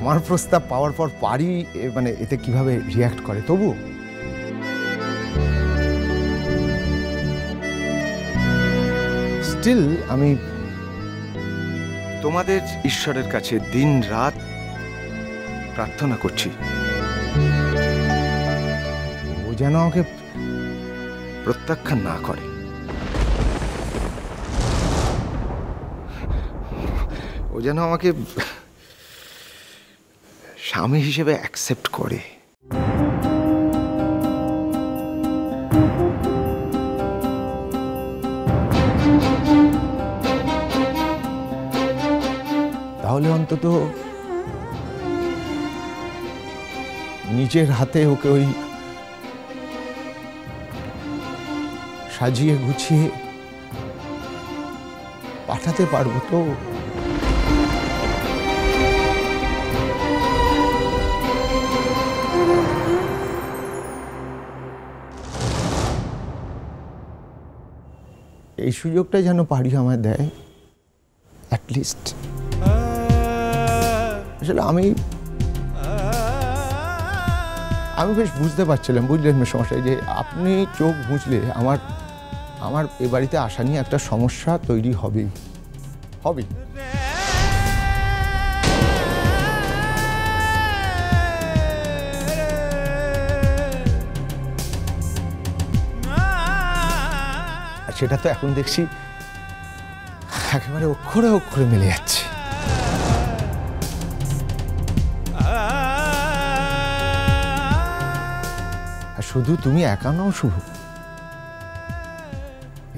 আমার প্রস্তাব পাওয়ার পর পারি মানে এতে কিভাবে রিয়াক্ট করে, তবু স্টিল আমি তোমাদের ঈশ্বরের কাছে দিন রাত প্রার্থনা করছি ও যেন আমাকে প্রত্যাখ্যান না করে, ও যেন আমাকে স্বামী হিসেবে অ্যাকসেপ্ট করে। তাহলে অন্তত নিজের হাতে ওকে ওই সাজিয়ে গুছিয়ে পাঠাতে পারবো তো। এই সুযোগটা যেন পারি আমায় দেয় অ্যাটলিস্ট। আসলে আমি বেশ বুঝতে পারছিলাম, বুঝলেন সমস্যায়, যে আপনি চোখ বুঝলে আমার এ বাড়িতে আসা নিয়ে একটা সমস্যা তৈরি হবেই। আর সেটা তো এখন দেখছি একেবারে অক্ষরে অক্ষরে মিলে যাচ্ছে। আর শুধু তুমি একা নও শুভ,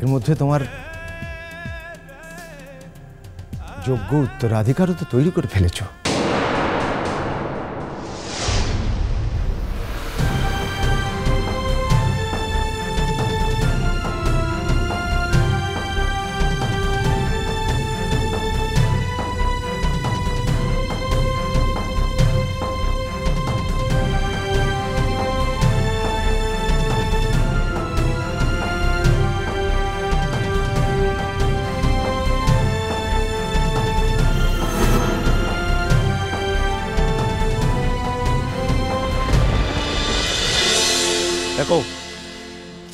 এর মধ্যে তোমার যোগ্য উত্তরাধিকারও তো তৈরি করে ফেলেছো। দেখো,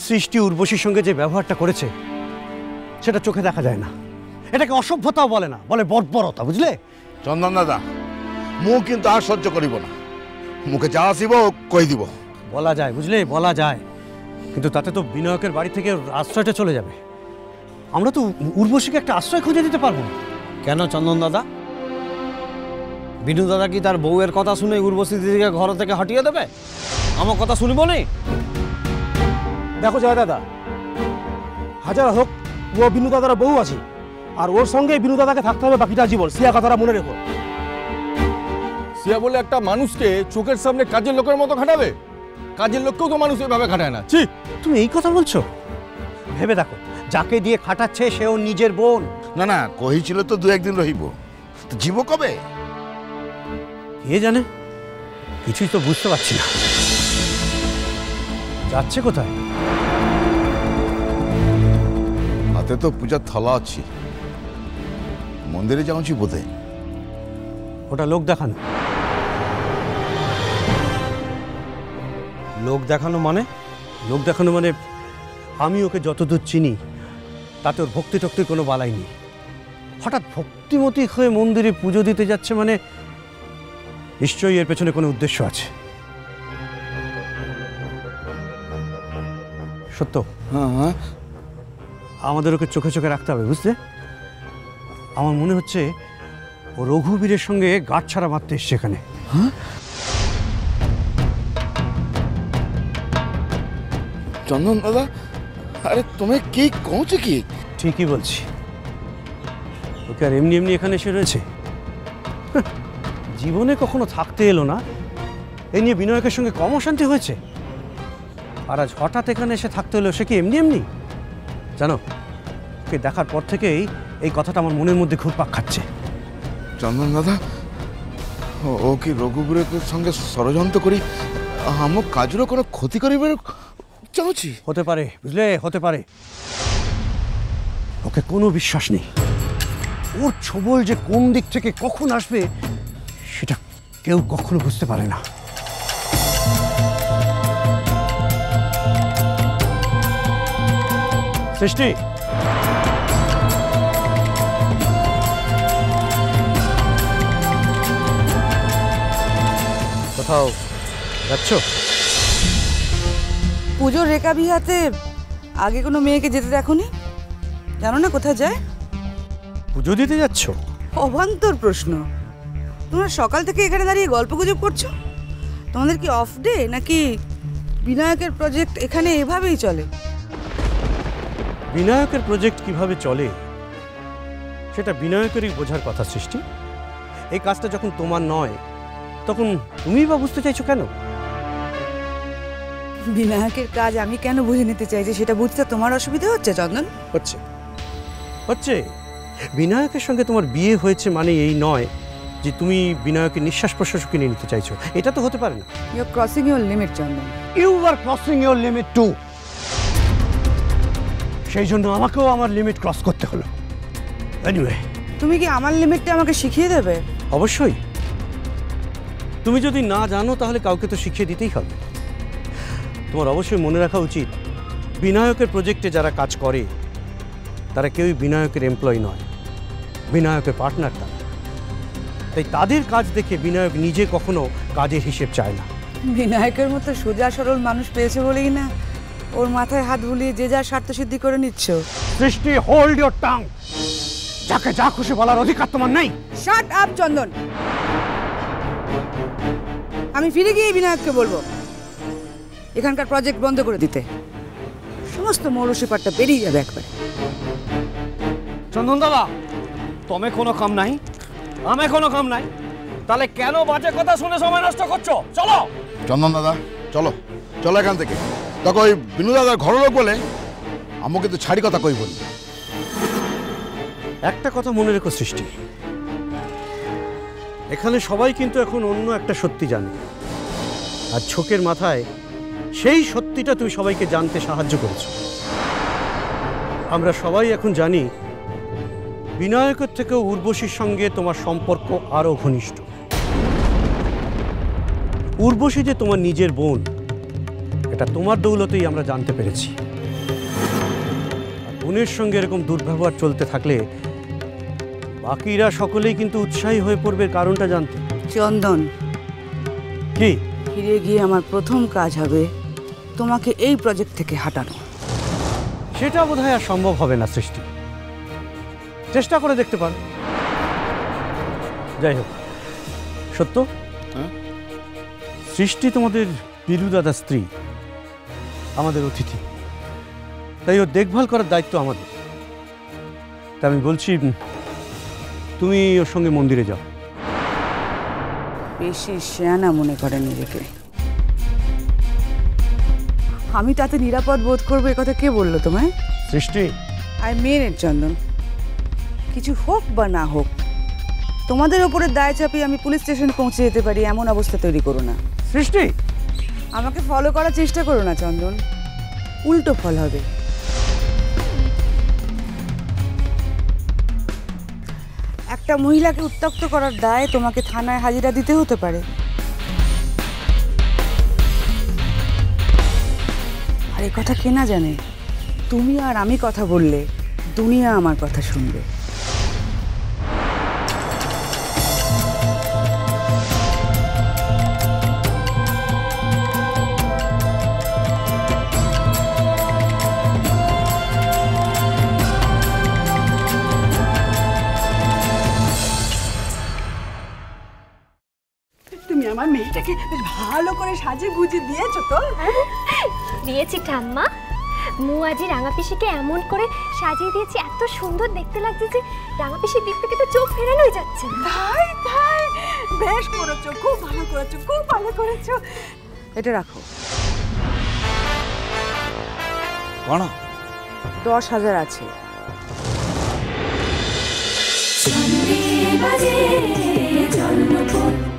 সৃষ্টি উর্বশীর সঙ্গে যে ব্যবহারটা করেছে সেটা চোখে দেখা যায় না, এটাকে অসভ্যতাও বলে না, বলে বর্বরতা, বুঝলে? চন্দন দাদা, মুখ কিন্তু আর সহ্য করিব না, মুখে যা আসিব কই দিব। বলা যায়, বুঝলে, বলা যায়, কিন্তু তাতে তো বিনায়কের বাড়ি থেকে আশ্রয়টা চলে যাবে। আমরা তো উর্বশীকে একটা আশ্রয় খুঁজে দিতে পারবো না। কেন চন্দন দাদা? বিনু দাদা কি তার বউয়ের কথা শুনে উর্বশী দিদিকে ঘর থেকে হটিয়ে দেবে? আমার কথা শুনবো নি? দেখো জয় দাদা, হাজার হোক ও বিনু দাদার বউ আছে, আর ওর সঙ্গে বিনু দাদাকে থাকতে হবে বাকিটা জীবন। সিয়া কথাটা মনে রেখো। সিয়া বলে একটা মানুষকে চোখের সামনে কাজের লোকের মতো খাটাবে? কাজের লোককেও তো মানুষ এভাবে খাটায় না। ছি, তুমি এই কথা বলছো? ভেবে দেখো, যাকে দিয়ে খাটাচ্ছে সেও নিজের বোন। না না, কহিছিল তো দু একদিন রহিব, জীব কবে? কে জানে, কিছুই তো বুঝতে পারছি না। যাচ্ছে কোথায়? হাতে তো পূজার থালা আছে, মন্দিরে যাচ্ছি বোধে। ওটা লোক দেখানো। লোক দেখানো মানে? লোক দেখানো মানে আমি ওকে যতদূর চিনি তাতে ওর ভক্তি টক্তির কোনো বালাই নেই। হঠাৎ ভক্তিমতী হয়ে মন্দিরে পুজো দিতে যাচ্ছে মানে নিশ্চয়ই এর পেছনে কোনো উদ্দেশ্য আছে। সত্য, হ্যাঁ, আমাদের ওকে চোখে চোখে রাখতে হবে, বুঝতে? আমার মনে হচ্ছে ও রঘুবীরের সঙ্গে গাঁট ছাড়া মারতে এসছে এখানে। হ্যাঁ, চন্দন দাদা, আরে তুমি কি কৌছে কি? ঠিকই বলছি, ওকে আর এমনি এমনি এখানে এসে রয়েছে? জীবনে কখনো থাকতে এলো না, এই নিয়ে বিনয়কের সঙ্গে কম অশান্তি হয়েছে, আর আজ হঠাৎ এখানে এসে থাকতে হলো। সে কি এমনি এমনি? জানো, ওকে দেখার পর থেকেই এই কথাটা আমার মনের মধ্যে ঘুরপাক খাচ্ছে। চন্দন দাদা, ও কি রঘুবীরের সঙ্গে ষড়যন্ত্র করি আমার কাজেরও কোনো ক্ষতি করিবার চাচ্ছি? হতে পারে, বুঝলে, হতে পারে। ওকে কোনো বিশ্বাস নেই, ওর ছবল যে কোন দিক থেকে কখন আসবে সেটা কেউ কখনো বুঝতে পারে না। সৃষ্টি, কোথাও যাচ্ছ? পুজোর রেখা বিহাতে আগে কোনো মেয়েকে যেতে দেখোনি? জানো না কোথায় যায়? পুজো দিতে যাচ্ছ? অবান্তর প্রশ্ন। তোমরা সকাল থেকে এখানে দাঁড়িয়ে গল্প গুজব করছো। তোমাদের কি অফ ডে নাকি বিনায়কের প্রজেক্ট এখানে এভাবেই চলে? বিনায়কের প্রজেক্ট কিভাবে চলে সেটা বিনায়কেরই বোঝার কথা। সৃষ্টি, এই কাজটা যখন তোমার নয় তখন তুমিই বা বুঝতে চাইছো কেন? বিনায়কের কাজ আমি কেন বুঝে নিতে চাইছি সেটা বুঝতে তোমার অসুবিধা হচ্ছে চন্দন? হচ্ছে হচ্ছে বিনায়কের সঙ্গে তোমার বিয়ে হয়েছে মানে এই নয় যে তুমি বিনায়কের নিঃশ্বাস প্রশ্বাস কিনে নিতে চাইছো। এটা তো হতে পারে না। You are crossing your limit Chandan. You are crossing your limit too. সেই জন্য আমাকেও আমার লিমিট ক্রস করতে হলো। এনিওয়ে, তুমি কি আমার লিমিটটা আমাকে শিখিয়ে দেবে? অবশ্যই। তুমি যদি না জানো তাহলে কাউকে তো শিখিয়ে দিতেই হবে। তোমার অবশ্যই মনে রাখা উচিত, বিনায়কের প্রজেক্টে যারা কাজ করে তারা কেউই বিনায়কের এমপ্লয়ি নয়, বিনায়কের পার্টনার তারা। তাই তাদের কাজ দেখে বিনায়ক নিজে কখনো কাজের হিসেব চায় না। বিনায়কের মতো সোজা সরল মানুষ পেয়েছে বলেই না ওর মাথায় হাত বুলিয়ে যে যার স্বার্থ সিদ্ধি করে নিচ্ছ। সৃষ্টি, হোল্ড ইওর টাং। যাকে যা খুশি বলার অধিকার তোমার নেই। শাট আপ চন্দন। আমি ফিরে গিয়ে বিনায়ককে বলবো এখানকার প্রজেক্ট বন্ধ করে দিতে। সমস্ত মৌলসিপাটটা বেরিয়ে যাবে একবারে। চন্দন দাদা, তুমি কোনো কাম নাই, আমি কোনো কাম নাই, তাহলে কেন বাজে কথা শুনে সময় নষ্ট করছো? চলো চন্দন দাদা, চলো চলো এখান থেকে। দেখো ওই বিনু দাদার ঘরের লোক বলে আমাকে তো ছাড়ি কথা কই বলি। একটা কথা মনে রেখো সৃষ্টি, এখানে সবাই কিন্তু এখন অন্য একটা সত্যি জানে, আর ছোকের মাথায় সেই সত্যিটা তুমি সবাইকে জানতে সাহায্য করেছো। আমরা সবাই এখন জানি বিনায়কের থেকেও উর্বশীর সঙ্গে তোমার সম্পর্ক আরো ঘনিষ্ঠ। উর্বশী যে তোমার নিজের বোন, এটা তোমার দৌলতেই আমরা জানতে পেরেছি। বোনের সঙ্গে এরকম দুর্ব্যবহার চলতে থাকলে বাকিরা সকলেই কিন্তু উৎসাহী হয়ে পড়বে কারণটা জানতে। চন্দন, কি ফিরে গিয়ে আমার প্রথম কাজ হবে তোমাকে এই প্রজেক্ট থেকে হাঁটানো। সেটা বোধহয় আর সম্ভব হবে না সৃষ্টি, চেষ্টা করে দেখতে পারো। যাই হোক, সত্য সৃষ্টি তোমাদের বিলু দাদা স্ত্রী, আমাদের অতিথি, তাই ওর দেখভাল করার দায়িত্ব আমাদের। তা আমি বলছি তুমি ওর সঙ্গে মন্দিরে যাও। বেশি শেয়ানা মনে করে নিজেকে। আমি তাতে নিরাপদ বোধ করবো একথা কে বললো তোমায়? সৃষ্টি, আই মেন ইট চন্দন। কিছু হোক বা না হোক তোমাদের ওপরে দায় চাপিয়ে আমি পুলিশ স্টেশনে পৌঁছে যেতে পারি এমন অবস্থা তৈরি করো না। সৃষ্টি, আমাকে ফলো করার চেষ্টা করো না চন্দন, উল্টো ফল হবে। একটা মহিলাকে উত্ত্যক্ত করার দায় তোমাকে থানায় হাজিরা দিতে হতে পারে। আর এই কথা কে না জানে, তুমি আর আমি কথা বললে দুনিয়া আমার কথা শুনবে। তুমি আমার মেয়েটাকে বেশ ভালো করে সাজিয়ে গুজিয়ে দিয়েছো তো? দিয়েছি ঠাম্মা। মুয়াজি রাঙা পিসিকে এমন করে সাজিয়ে দিয়েছি, এত সুন্দর দেখতে লাগছে যে রাঙা পিসির দিক থেকে তো চোখ ফেরানোই যাচ্ছে না। তাই তাই, বেশ করেছো, খুব ভালো করেছো, খুব ভালো করেছো। এটা রাখো। কোন 10,000 আছে। বাজে জন্মপথ